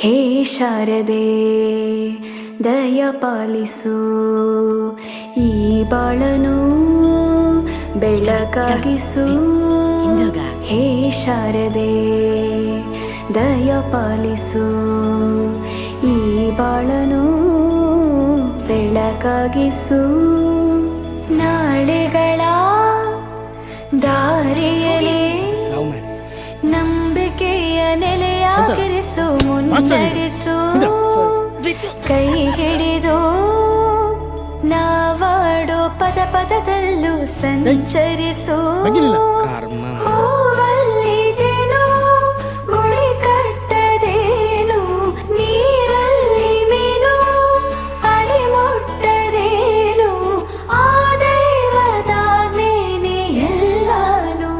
ಹೇ ಶಾರದೆ ದಯ ಪಾಲಿಸು, ಈ ಬಾಳನು ಬೆಳಕಾಗಿಸು. ಹೇ ಶಾರದೆ ದಯ ಪಾಲಿಸು, ಈ ಬಾಳನು ಬೆಳಕಾಗಿಸು. ನಾಳೆಗಳ ದಾರಿಯಲ್ಲಿ ನಂಬಿಕೆಯ ನೆಲೆಯಾಗಿರಿಸು, ಮುನ್ನಡೆಸು. ಕೈ ಹಿಡಿದು ನಾವಾಡೋ ಪದ ಪದದಲ್ಲೂ ಸಂಚರಿಸು. ಹೂವಲ್ಲಿ ಜೇನು ಗುಡಿ ಕಟ್ಟದೇನು, ನೀರಲ್ಲಿ ಮೀನು ಅಡಿ ಮುಟ್ಟದೇನು, ಆ ದೈವದಾಜ್ಞೆನೇ ಎಲ್ಲಾನು.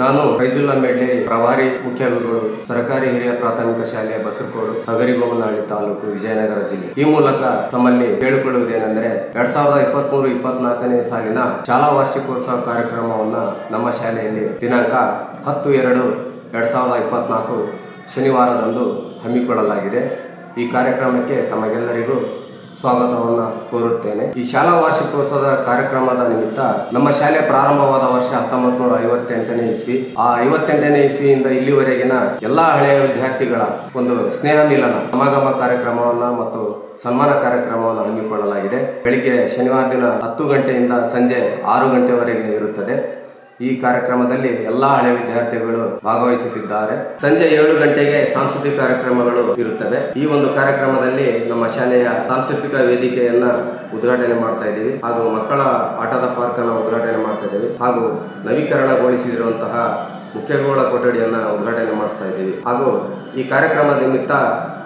ನಾನು ಫೈಜುಲ್ಲಾ ಮೆಡ್ಲಿ, ಪ್ರಭಾರಿ ಮುಖ್ಯ ಗುರುಗಳು, ಸರ್ಕಾರಿ ಹಿರಿಯ ಪ್ರಾಥಮಿಕ ಶಾಲೆ ಬಸರಕೋಡು, ಹಗರಿಬೊಮ್ಮನಹಳ್ಳಿ ತಾಲೂಕು, ವಿಜಯನಗರ ಜಿಲ್ಲೆ. ಈ ಮೂಲಕ ತಮ್ಮಲ್ಲಿ ಕೇಳಿಕೊಳ್ಳುವುದೇನೆಂದರೆ 2023-24ನೇ ಸಾಲಿನ ಶಾಲಾ ವಾರ್ಷಿಕೋತ್ಸವ ಕಾರ್ಯಕ್ರಮವನ್ನ ನಮ್ಮ ಶಾಲೆಯಲ್ಲಿ ದಿನಾಂಕ 10/2/2024 ಶನಿವಾರದಂದು ಹಮ್ಮಿಕೊಳ್ಳಲಾಗಿದೆ. ಈ ಕಾರ್ಯಕ್ರಮಕ್ಕೆ ತಮಗೆಲ್ಲರಿಗೂ ಸ್ವಾಗತವನ್ನ ಕೋರುತ್ತೇನೆ. ಈ ಶಾಲಾ ವಾರ್ಷಿಕೋತ್ಸವದ ಕಾರ್ಯಕ್ರಮದ ನಿಮಿತ್ತ ನಮ್ಮ ಶಾಲೆ ಪ್ರಾರಂಭವಾದ ವರ್ಷ 1958ನೇ ಇಸ್ವಿ. ಆ 58ನೇ ಇಸ್ವಿಯಿಂದ ಇಲ್ಲಿವರೆಗಿನ ಎಲ್ಲಾ ಹಳೆಯ ವಿದ್ಯಾರ್ಥಿಗಳ ಒಂದು ಸ್ನೇಹ ಮಿಲನ ಸಮಾಗಮ ಕಾರ್ಯಕ್ರಮವನ್ನ ಮತ್ತು ಸನ್ಮಾನ ಕಾರ್ಯಕ್ರಮವನ್ನು ಹಮ್ಮಿಕೊಳ್ಳಲಾಗಿದೆ. ಬೆಳಿಗ್ಗೆ ಶನಿವಾರ ದಿನ 10 ಗಂಟೆಯಿಂದ ಸಂಜೆ 6 ಗಂಟೆವರೆಗೆ ಇರುತ್ತದೆ. ಈ ಕಾರ್ಯಕ್ರಮದಲ್ಲಿ ಎಲ್ಲಾ ಹಳೆ ವಿದ್ಯಾರ್ಥಿಗಳು ಭಾಗವಹಿಸುತ್ತಿದ್ದಾರೆ. ಸಂಜೆ 7 ಗಂಟೆಗೆ ಸಾಂಸ್ಕೃತಿಕ ಕಾರ್ಯಕ್ರಮಗಳು ಇರುತ್ತವೆ. ಈ ಒಂದು ಕಾರ್ಯಕ್ರಮದಲ್ಲಿ ನಮ್ಮ ಶಾಲೆಯ ಸಾಂಸ್ಕೃತಿಕ ವೇದಿಕೆಯನ್ನ ಉದ್ಘಾಟನೆ ಮಾಡ್ತಾ ಇದ್ದೀವಿ, ಹಾಗೂ ಮಕ್ಕಳ ಆಟದ ಪಾರ್ಕ್ ಅನ್ನು ಉದ್ಘಾಟನೆ ಮಾಡ್ತಾ ಇದ್ದೀವಿ, ಹಾಗೂ ನವೀಕರಣಗೊಳಿಸಿರುವಂತಹ ಮುಖ್ಯಗಳ ಕೊಠಡಿಯನ್ನ ಉದ್ಘಾಟನೆ ಮಾಡಿಸ್ತಾ ಇದ್ದೀವಿ. ಹಾಗೂ ಈ ಕಾರ್ಯಕ್ರಮದ ನಿಮಿತ್ತ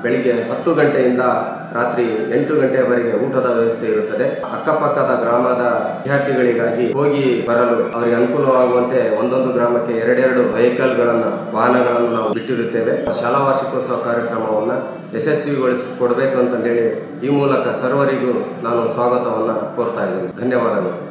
ಬೆಳಿಗ್ಗೆ 10 ಗಂಟೆಯಿಂದ ರಾತ್ರಿ 8 ಗಂಟೆಯವರೆಗೆ ಊಟದ ವ್ಯವಸ್ಥೆ ಇರುತ್ತದೆ. ಅಕ್ಕಪಕ್ಕದ ಗ್ರಾಮದ ವಿದ್ಯಾರ್ಥಿಗಳಿಗಾಗಿ ಹೋಗಿ ಬರಲು ಅವರಿಗೆ ಅನುಕೂಲವಾಗುವಂತೆ ಒಂದೊಂದು ಗ್ರಾಮಕ್ಕೆ 2 ವೆಹಿಕಲ್ಗಳನ್ನ, ವಾಹನಗಳನ್ನು ನಾವು ಬಿಟ್ಟಿರುತ್ತೇವೆ. ಶಾಲಾ ವಾರ್ಷಿಕೋತ್ಸವ ಕಾರ್ಯಕ್ರಮವನ್ನ ಯಶಸ್ವಿಗೊಳಿಸಿಕೊಡ್ಬೇಕು ಅಂತಂದೇಳಿ ಈ ಮೂಲಕ ಸರ್ವರಿಗೂ ನಾನು ಸ್ವಾಗತವನ್ನ ಕೋರ್ತಾ ಇದ್ದೀನಿ. ಧನ್ಯವಾದಗಳು.